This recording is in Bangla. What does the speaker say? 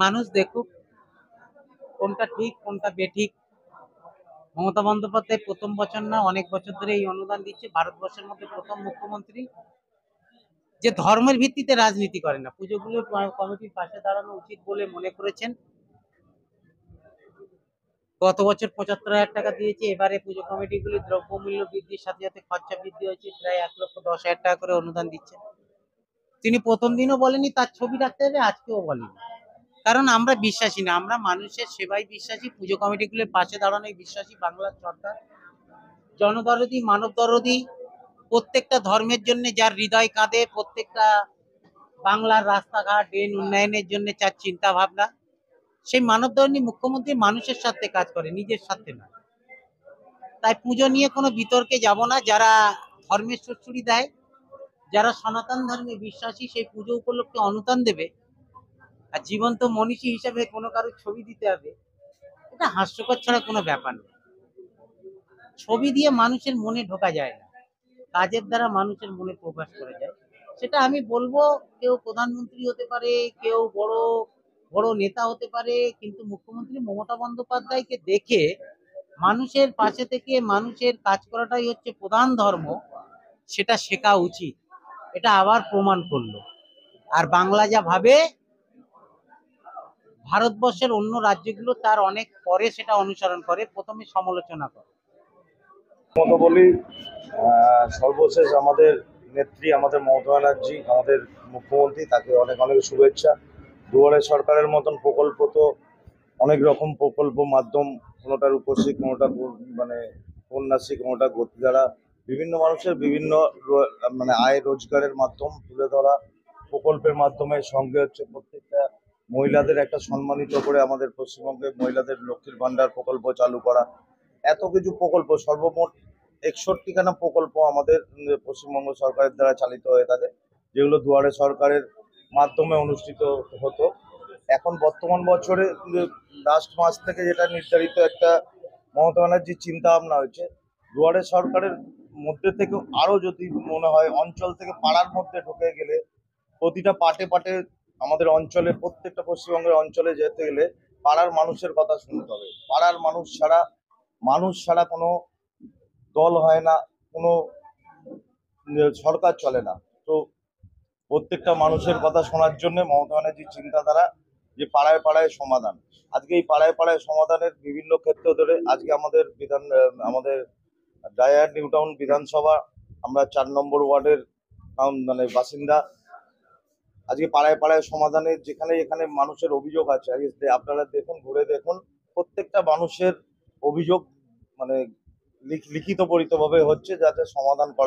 মানুষ দেখুক কোনটা ঠিক কোনটা বেঠিক। মমতা বন্দ্যোপাধ্যায় প্রথম বছর না, অনেক বছর ধরে এই অনুদান দিচ্ছে। ভারতবর্ষের মধ্যে প্রথম মুখ্যমন্ত্রী যে ধর্মের ভিত্তিতে রাজনীতি করে না। পুজোগুলো কমিটির পাশে দাঁড়ানো উচিত বলে মনে করেছেন। গত বছর 75,000 টাকা দিয়েছে। এবারে পুজো কমিটিগুলি দ্রব্যমূল্য বৃদ্ধির সাথে সাথে খরচা বৃদ্ধি হয়েছে, প্রায় 1,10,000 টাকা করে অনুদান দিচ্ছে। তিনি প্রথম দিনও বলেনি তার ছবি রাখতে হবে, আজকেও বলেনি। কারণ আমরা বিশ্বাসী না, আমরা মানুষের সেবায় বিশ্বাসী, পুজো কমিটিগুলোর পাশে দাঁড়ানোয় বিশ্বাসী। বাংলার সরকার জনদরদি, মানব দরদি, প্রত্যেকটা ধর্মের জন্য যার হৃদয় কাঁদে, প্রত্যেকটা বাংলার রাস্তাঘাট ড্রেন উন্নয়নের জন্য যার চিন্তা ভাবনা, সেই মানবদরদি মুখ্যমন্ত্রী মানুষের স্বার্থে কাজ করে, নিজের স্বার্থে না। তাই পুজো নিয়ে কোনো বিতর্কে যাব না। যারা ধর্মের সুড়সুড়ি দেয়, যারা সনাতন ধর্মে বিশ্বাসী, সেই পুজো উপলক্ষে অনুদান দেবে আর জীবন্ত মনীষী হিসেবে কোনো কারোর ছবি দিতে হবে, এটা হাস্যকর ছাড়া কোনো ব্যাপার নেই। ছবি দিয়ে মানুষের মনে ঢোকা যায় না, কাজের দ্বারা মানুষের মনে প্রকাশ করা যায়। সেটা আমি বলবো, কেউ প্রধানমন্ত্রী হতে পারে, কেউ বড় বড় নেতা হতে পারে, কিন্তু মুখ্যমন্ত্রী মমতা বন্দ্যোপাধ্যায়কে দেখে মানুষের পাশে থেকে মানুষের কাজ করাটাই হচ্ছে প্রধান ধর্ম, সেটা শেখা উচিত। এটা আবার প্রমাণ করলো। আর বাংলা যা ভাবে, ভারতবর্ষের অন্য রাজ্যগুলো তার অনেক পরে সেটা অনুসরণ করে, প্রথমে সমালোচনা করে। মতো বলি, সর্বশেষ আমাদের নেত্রী, আমাদের মমতা ব্যানার্জি, আমাদের মুখ্যমন্ত্রী, তাকে অনেক অনেক শুভেচ্ছা। দুয়ারে সরকারের মতন প্রকল্প তো অনেক রকম প্রকল্প মাধ্যম, কোনোটা রূপশ্রী, কোনোটা মানে কন্যাশ্রী, কোনোটা গতি দ্বারা বিভিন্ন মানুষের বিভিন্ন মানে আয় রোজগারের মাধ্যম তুলে ধরা প্রকল্পের মাধ্যমে। সঙ্গে হচ্ছে প্রত্যেকটা মহিলাদের একটা সম্মানিত করে আমাদের পশ্চিমবঙ্গে মহিলাদের লক্ষ্মীর ভাণ্ডার প্রকল্প চালু করা। এত কিছু প্রকল্প, সর্বমোট 61খানা প্রকল্প আমাদের পশ্চিমবঙ্গ সরকারের দ্বারা চালিত হয়ে থাকে, যেগুলো দুয়ারে সরকারের মাধ্যমে অনুষ্ঠিত হতো। এখন বর্তমান বছরে লাস্ট মাস থেকে যেটা নির্ধারিত একটা মমতা ব্যানার্জির চিন্তা ভাবনা হয়েছে, দুয়ারে সরকারের মধ্যে থেকেও আরো যদি মনে হয় অঞ্চল থেকে পাড়ার মধ্যে ঢুকে গেলে, প্রতিটা পাটে পাটে আমাদের অঞ্চলে, প্রত্যেকটা পশ্চিমবঙ্গের অঞ্চলে যেতে গেলে পাড়ার মানুষের কথা শুনতে হবে। পাড়ার মানুষ ছাড়া কোনো দল হয় না, কোনো সরকার চলে না। তো প্রত্যেকটা মানুষের কথা শোনার জন্য মমতা ব্যানার্জির চিন্তাধারা যে পাড়ায় পাড়ায় সমাধান। আজকে এই পাড়ায় পাড়ায় সমাধানের বিভিন্ন ক্ষেত্র ধরে আজকে আমাদের ডায়ার নিউ টাউন বিধানসভা, আমরা 4 নম্বর ওয়ার্ডের মানে বাসিন্দা। আজকে পাড়ায় পাড়ায় সমাধানে যেখানে যেখানে মানুষের অভিযোগ আছে, আজকে আপনারা দেখুন, ঘুরে দেখুন, প্রত্যেকটা মানুষের অভিযোগ মানে লিখিত পরিতভাবে হচ্ছে, যাতে সমাধান করা